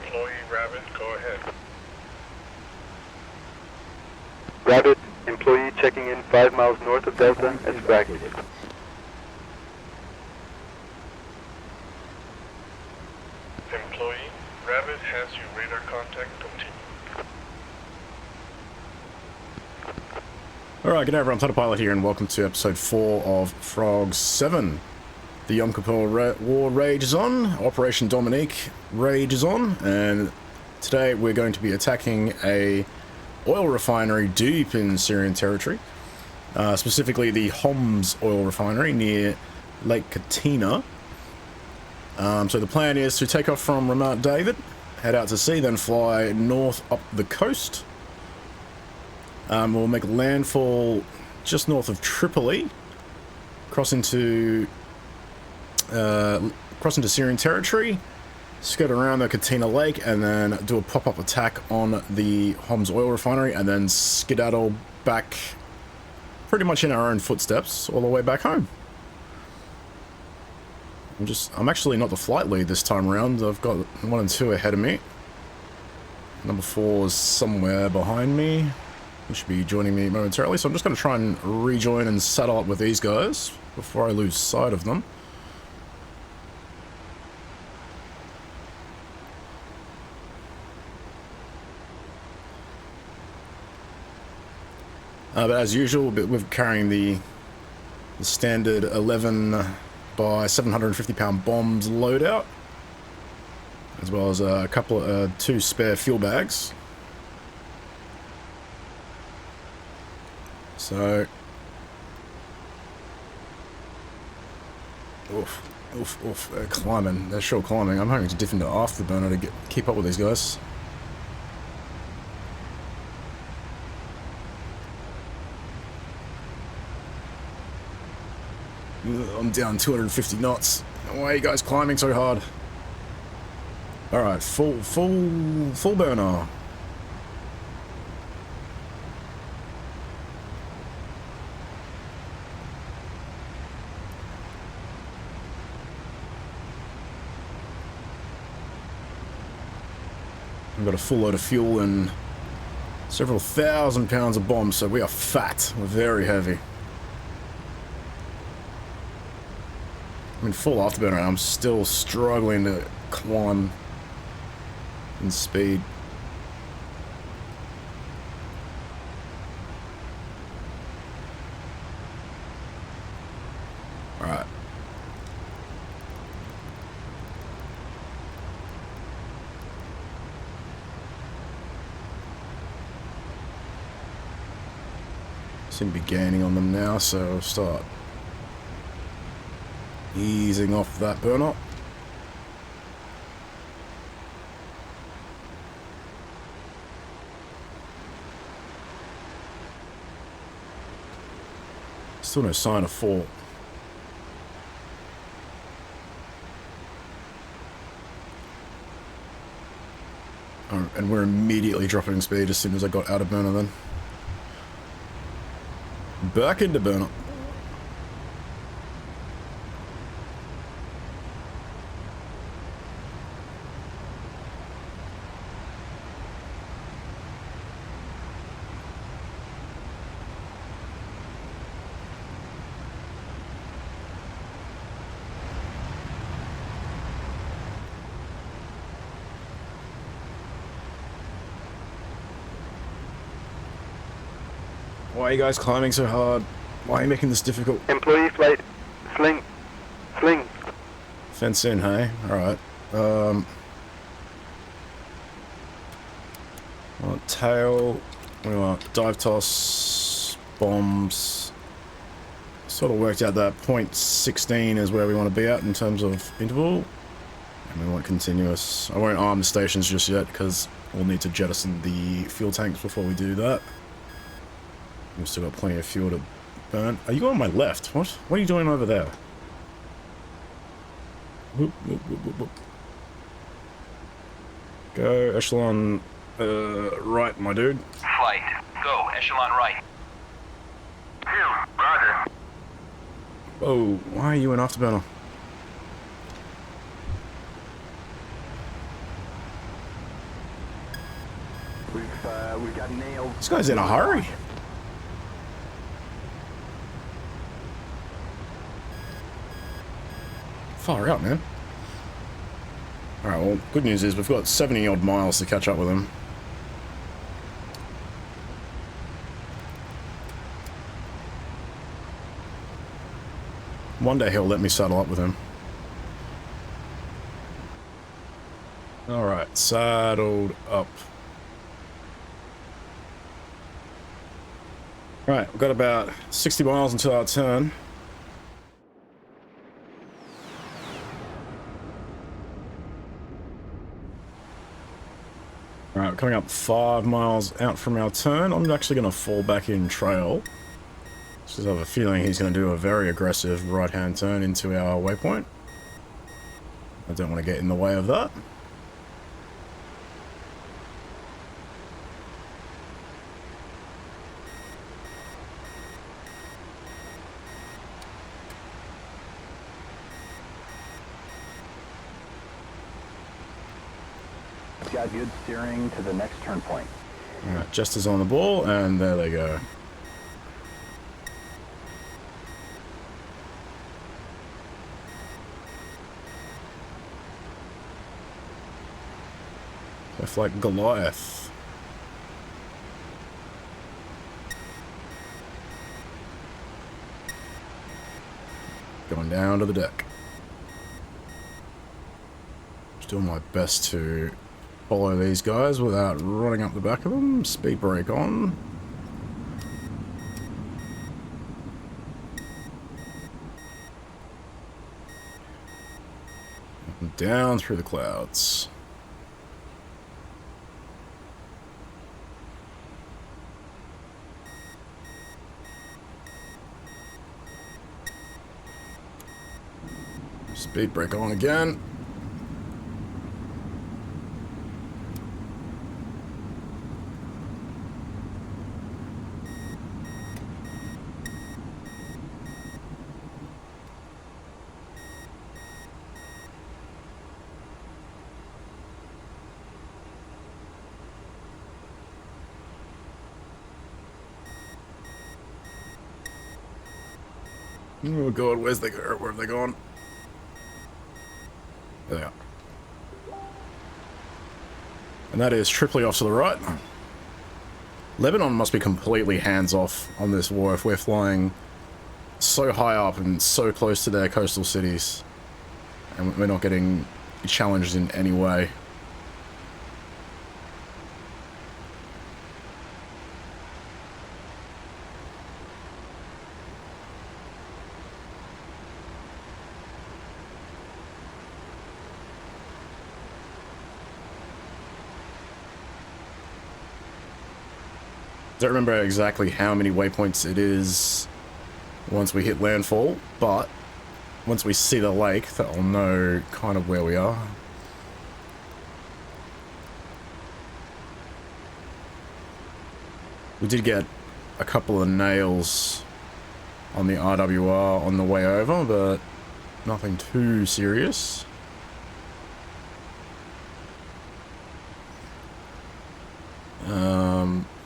Employee Rabbit, go ahead. Rabbit, employee checking in 5 miles north of Delta as fragged. Employee Rabbit has your radar contact. Continue. Alright, good day everyone, Pilot here and welcome to episode 4 of Frog-7. The Yom Kippur war rages on, Operation Dominique rages on, and today we're going to be attacking a oil refinery deep in Syrian territory, specifically the Homs Oil Refinery near Lake Katina. So the plan is to take off from Ramat David, head out to sea, then fly north up the coast. We'll make landfall just north of Tripoli, cross into Syrian territory, skirt around the Katina Lake, and then do a pop-up attack on the Homs Oil Refinery, and then skedaddle back pretty much in our own footsteps all the way back home. I'm actually not the flight lead this time around. I've got 1 and 2 ahead of me. Number 4 is somewhere behind me. He should be joining me momentarily, so I'm just going to try and rejoin and saddle up with these guys before I lose sight of them. But as usual, we're carrying the standard 11 by 750 pound bombs loadout, as well as a couple of 2 spare fuel bags. So, they're climbing. They're sure climbing. I'm hoping to dip into afterburner to keep up with these guys. I'm down 250 knots. Why are you guys climbing so hard? Alright, full burner. We've got a full load of fuel and several thousand pounds of bombs, so we are fat. We're very heavy. I'm in full afterburner. I'm still struggling to climb in speed. Alright. Seem to be gaining on them now, so I'll start easing off that burner. Still no sign of fall. Oh, and we're immediately dropping speed as soon as I got out of burner then. Back into burner. Why are you guys climbing so hard? Why are you making this difficult? Employee flight, sling. Fence in, hey? Alright. Tail. We want dive toss, bombs. Sort of worked out that .16 is where we want to be at in terms of interval. And we want continuous. I won't arm the stations just yet because we'll need to jettison the fuel tanks before we do that. We've still got plenty of fuel to burn. Are you on my left? What are you doing over there? Whoop, whoop, whoop, whoop, whoop. Go echelon right, my dude. Flight. Go. Echelon right. Roger. Whoa, why are you in afterburner? We've got nailed. This guy's in a hurry. Far out, man. Alright, well, good news is we've got 70 odd miles to catch up with him. One day he'll let me saddle up with him. Alright, saddled up. Right, we've got about 60 miles until our turn. Alright, we're coming up 5 miles out from our turn. I'm actually going to fall back in trail. Just have a feeling he's going to do a very aggressive right-hand turn into our waypoint. I don't want to get in the way of that. Got good steering to the next turn point. Alright, Jester's on the ball, and there they go. Left like Goliath. Going down to the deck. Just doing my best to follow these guys without running up the back of them. Speed brake on. Up and down through the clouds. Speed brake on again. Oh god, where have they gone? There they are. And that is triply off to the right. Lebanon must be completely hands-off on this war if we're flying so high up and so close to their coastal cities. And we're not getting challenged in any way. Don't remember exactly how many waypoints it is once we hit landfall, but once we see the lake, that'll know kind of where we are. We did get a couple of nails on the RWR on the way over, but nothing too serious.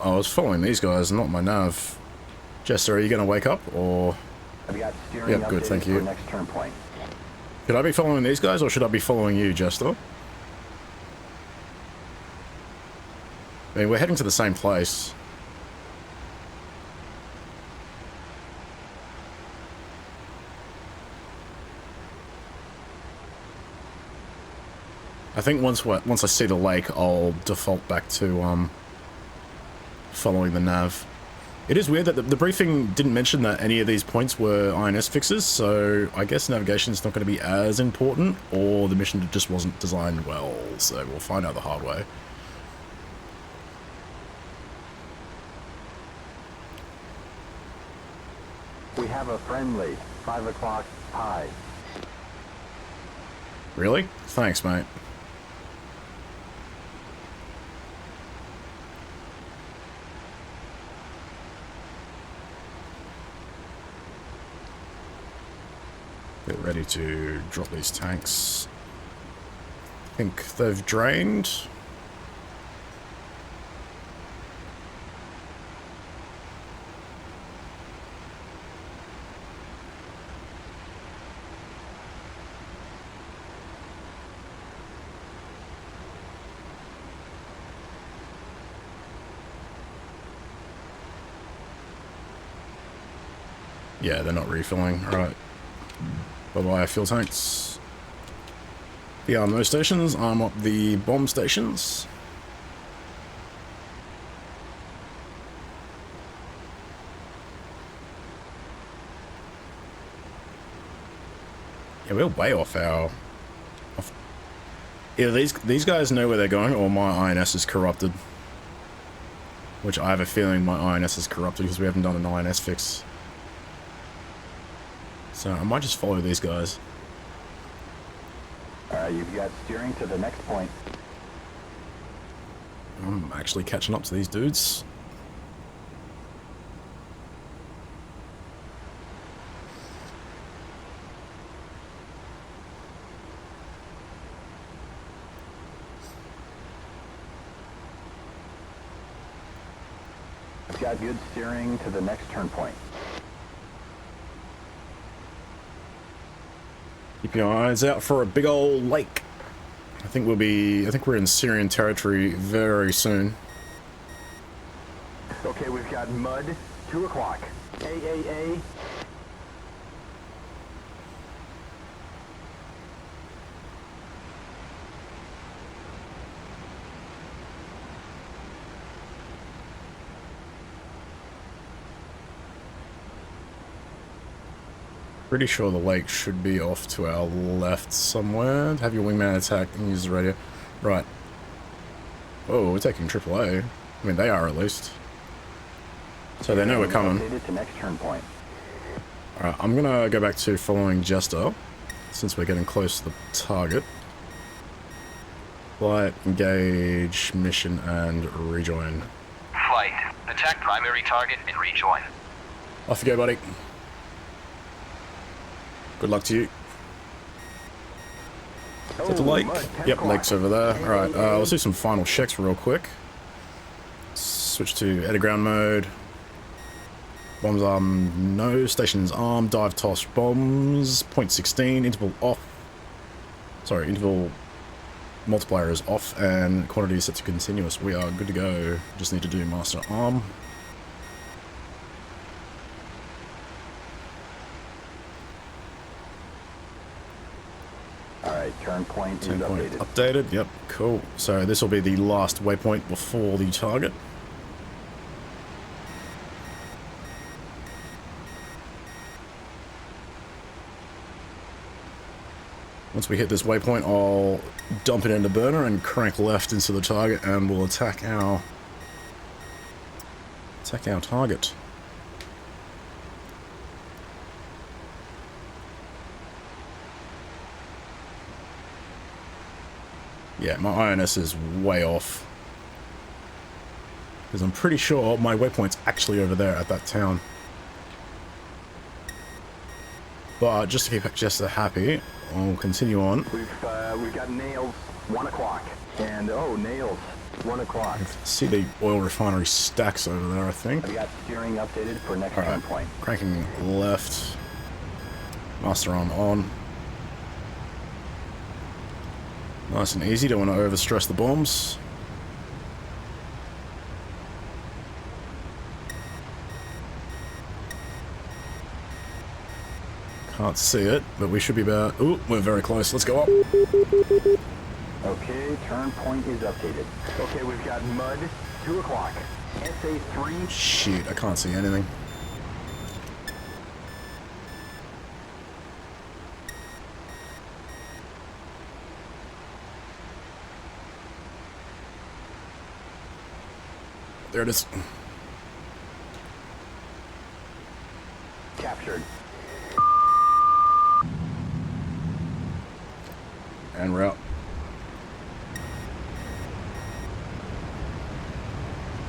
I was following these guys, not my nav. Jester, are you going to wake up, or...? I've got steering yep, good, thank you. for next turn point. Should I be following these guys, or should I be following you, Jester? I mean, we're heading to the same place. I think once I see the lake, I'll default back to following the nav. It is weird that the briefing didn't mention that any of these points were INS fixes, so I guess navigation's not going to be as important, or the mission just wasn't designed well, so we'll find out the hard way. We have a friendly 5 o'clock high. Really? Thanks, mate. Get ready to drop these tanks. I think they've drained. Yeah, they're not refilling. Alright. Bye-bye, fuel tanks. The ammo stations. Arm up the bomb stations. Yeah, we're way off our... Either these guys know where they're going, or my INS is corrupted. Which I have a feeling my INS is corrupted because we haven't done an INS fix. So I might just follow these guys. You've got steering to the next point. I'm actually catching up to these dudes. You've got good steering to the next turn point. Keep your eyes out for a big old lake. I think we're in Syrian territory very soon. Okay, we've got mud, 2 o'clock. AAA. Pretty sure the lake should be off to our left somewhere. Have your wingman attack and use the radio. Right. Oh, we're taking AAA. I mean, they are at least. So they know we're coming. To next turn point. Alright, I'm gonna go back to following Jester, since we're getting close to the target. Flight, engage, mission, and rejoin. Flight. Attack primary target and rejoin. Off you go, buddy. Good luck to you. Is that the lake? Yep, lake's over there. Alright, let's do some final checks real quick. Switch to edit ground mode. Bombs armed, no. Stations armed, dive toss bombs. Point 16, interval off. Sorry, interval multiplier is off and quantity is set to continuous. We are good to go. Just need to do master arm. Alright, turn point is updated. Updated, yep, cool. So this will be the last waypoint before the target. Once we hit this waypoint, I'll dump it into burner and crank left into the target, and we'll attack our target. Yeah, my INS is way off. Because I'm pretty sure my waypoint's actually over there at that town. But just to keep Jester happy, I'll continue on. We've got nails, 1 o'clock. And, oh, nails, 1 o'clock. I see the oil refinery stacks over there, I think. I've got steering updated for next turn point. Cranking left. Master arm on. Nice and easy, don't want to overstress the bombs. Can't see it, but we should be about... Ooh, we're very close. Let's go up. Okay, turn point is updated. Okay, we've got mud, 2 o'clock. SA3. Shit, I can't see anything. There it is. Captured. And we're out.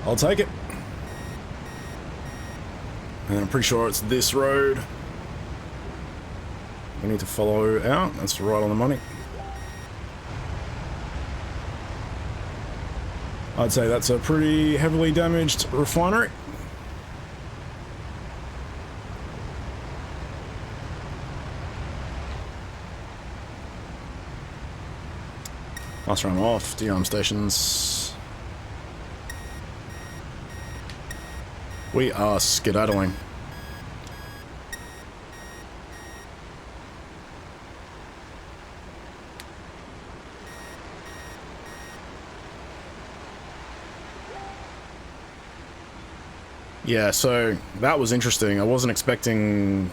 I'll take it. And I'm pretty sure it's this road. We need to follow out. That's right on the money. I'd say that's a pretty heavily damaged refinery. Master arm off, de-arm stations. We are skedaddling. Yeah, so that was interesting. I wasn't expecting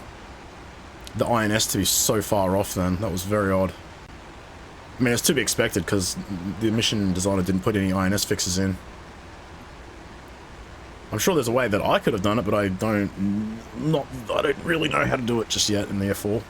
the INS to be so far off then. That was very odd. I mean, it's to be expected because the mission designer didn't put any INS fixes in. I'm sure there's a way that I could have done it, but I don't really know how to do it just yet in the F4.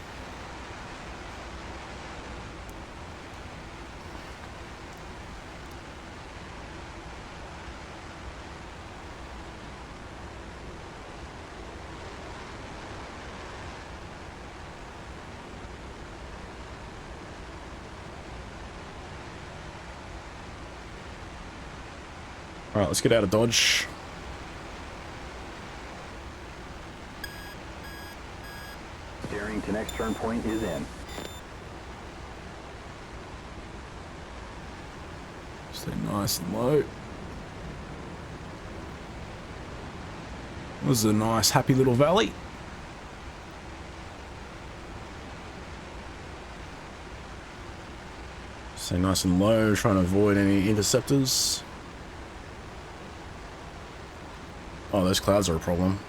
Alright, let's get out of Dodge. Steering to next turn point is in. Stay nice and low. This is a nice, happy little valley. Stay nice and low, trying to avoid any interceptors. Oh, those clouds are a problem.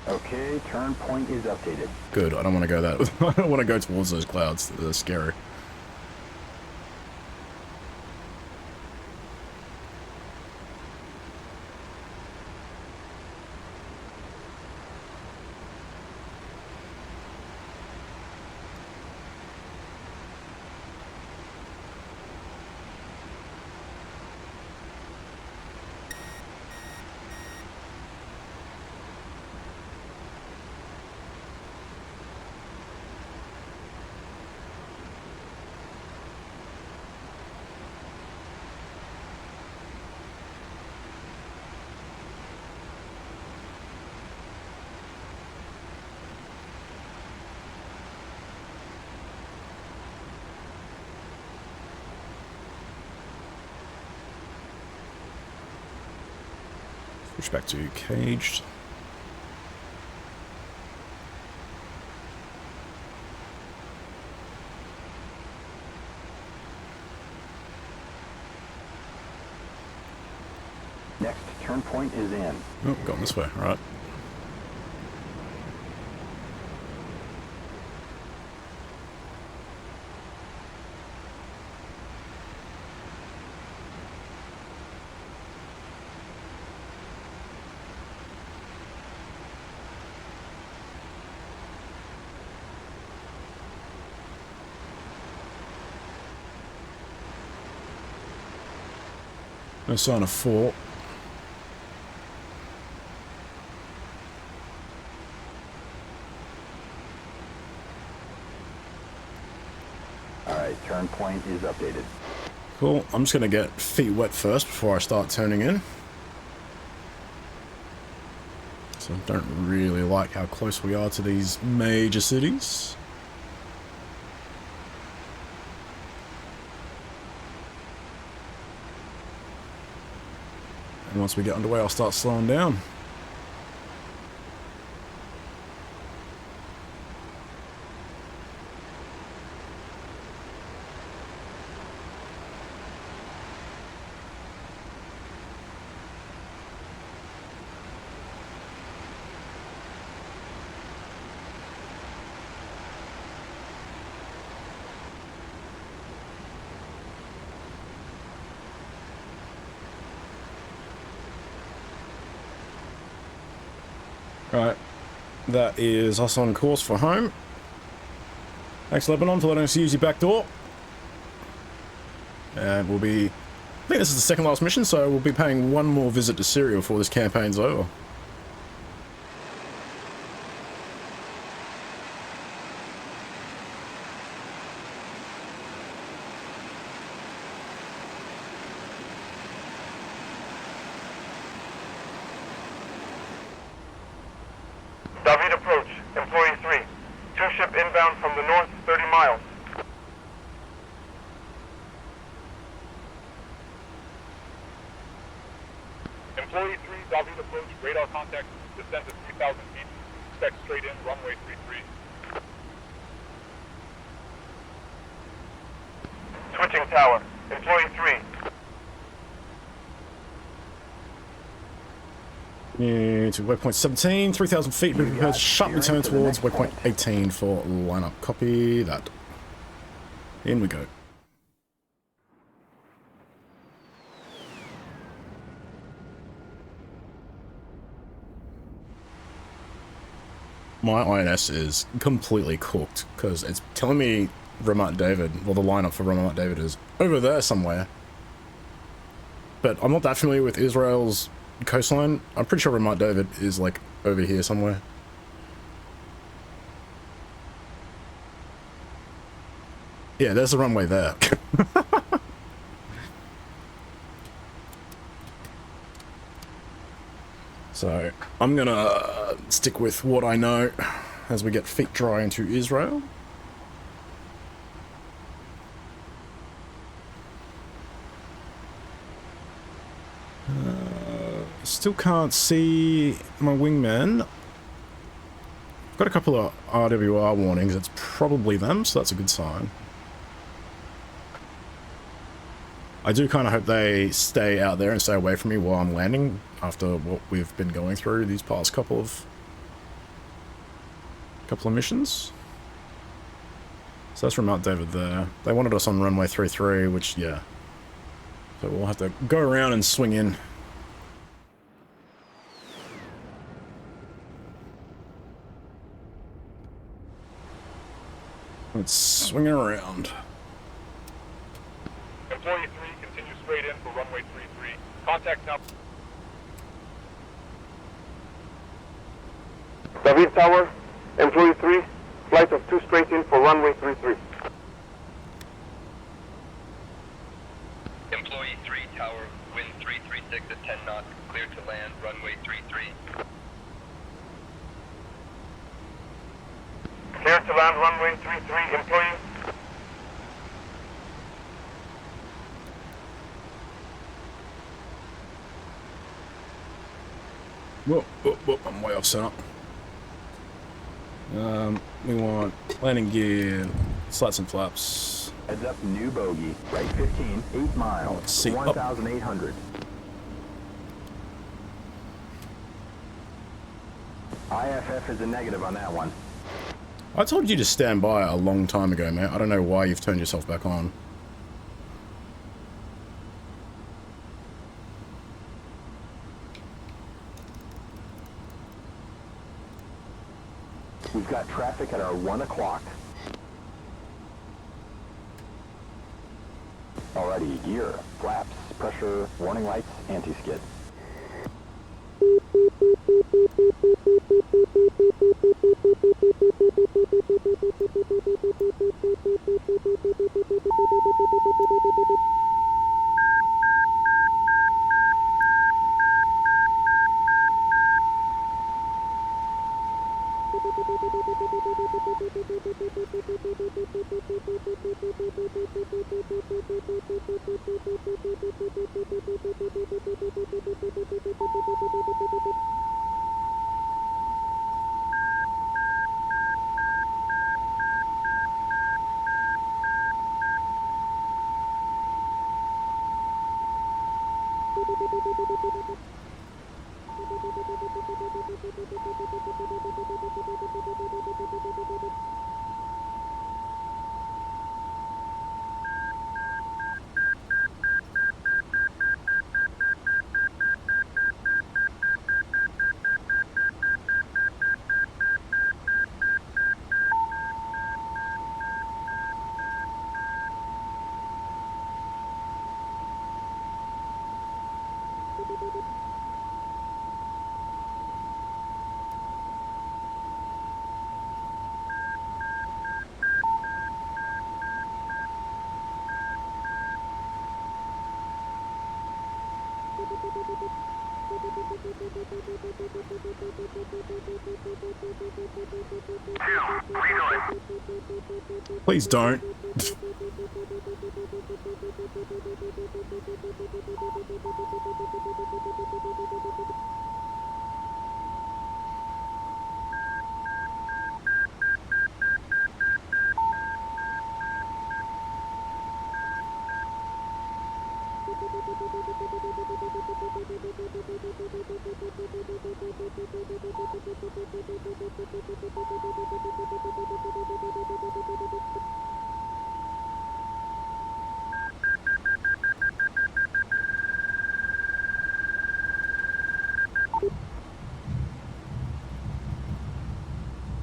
Okay, turn point is updated. Good, I don't want to go that. I don't want to go towards those clouds. They're scary. Switch back to caged. Next turn point is in. Oh, going this way, right. No sign of fort. Alright, turn point is updated. Cool, I'm just going to get feet wet first before I start turning in. So I don't really like how close we are to these major cities. And once we get underway, I'll start slowing down. Right, that is us on course for home. Thanks Lebanon for letting us use your back door. And we'll be, I think this is the second last mission, so we'll be paying one more visit to Syria before this campaign's over. David approach, employee 3. Two-ship inbound from the north, 30 miles. Employee 3, David approach, radar contact, descend to 3,000 feet. Expect straight in, runway 33. Switching tower. Employee 3. To waypoint 17, 3,000 feet, be prepared, sharp return towards waypoint 18 for lineup. Copy that. In we go. My INS is completely cooked because it's telling me Ramat David, well, the lineup for Ramat David is over there somewhere. But I'm not that familiar with Israel's coastline. I'm pretty sure Ramat David is like over here somewhere. Yeah, there's the runway there. So I'm gonna stick with what I know as we get feet dry into Israel. Still can't see my wingman. Got a couple of RWR warnings. It's probably them, so that's a good sign. I do kind of hope they stay out there and stay away from me while I'm landing after what we've been going through these past couple of missions. So that's from Mount David there. They wanted us on runway 33, which, yeah. So we'll have to go around and swing in. Let's swing it around. Employee 3, continue straight in for runway 33. Contact now. David Tower, employee 3, flight of 2 straight in for runway 33. Employee 3, tower, wind 336 at 10 knots, clear to land, runway 33. Clear to land runway 33, employee. Whoa, I'm way off center. We want landing gear, slats and flaps. Heads up, new bogey. Right 15, 8 miles, Let's see. 1,800. IFF is a negative on that one. I told you to stand by a long time ago, mate. I don't know why you've turned yourself back on. We've got traffic at our 1 o'clock. Alrighty, gear, flaps, pressure, warning lights, anti-skid. Please don't.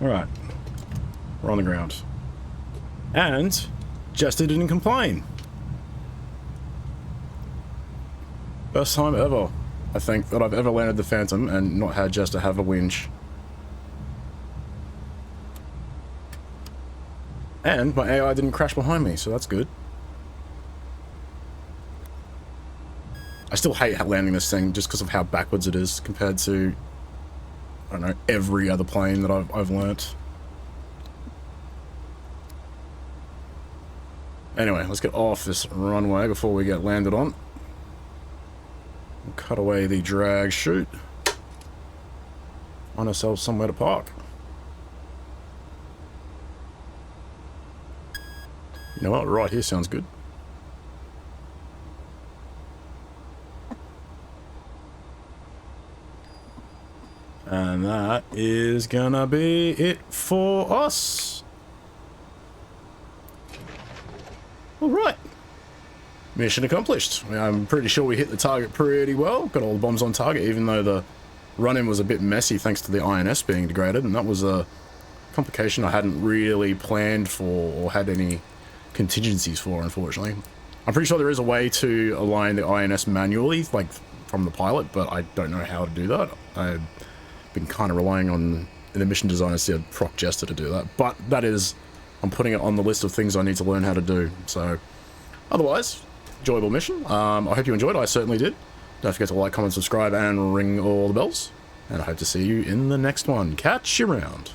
Alright. We're on the ground. And Jester didn't complain. First time ever, I think, that I've ever landed the Phantom and not had Jester have a winch. And my AI didn't crash behind me, so that's good. I still hate landing this thing just because of how backwards it is compared to, I don't know, every other plane that I've learnt. Anyway, let's get off this runway before we get landed on. We'll cut away the drag chute. Find ourselves somewhere to park. You know what? Right here sounds good. And that is gonna be it for us. Alright. Mission accomplished. I'm pretty sure we hit the target pretty well. Got all the bombs on target, even though the run-in was a bit messy thanks to the INS being degraded, and that was a complication I hadn't really planned for or had any contingencies for, unfortunately. I'm pretty sure there is a way to align the INS manually, like from the pilot, but I don't know how to do that. I've been kind of relying on the mission designer said Proc Jester to do that, but that is, I'm putting it on the list of things I need to learn how to do. So otherwise, enjoyable mission. I hope you enjoyed. I certainly did. Don't forget to like, comment, subscribe, and ring all the bells. And I hope to see you in the next one. Catch you around.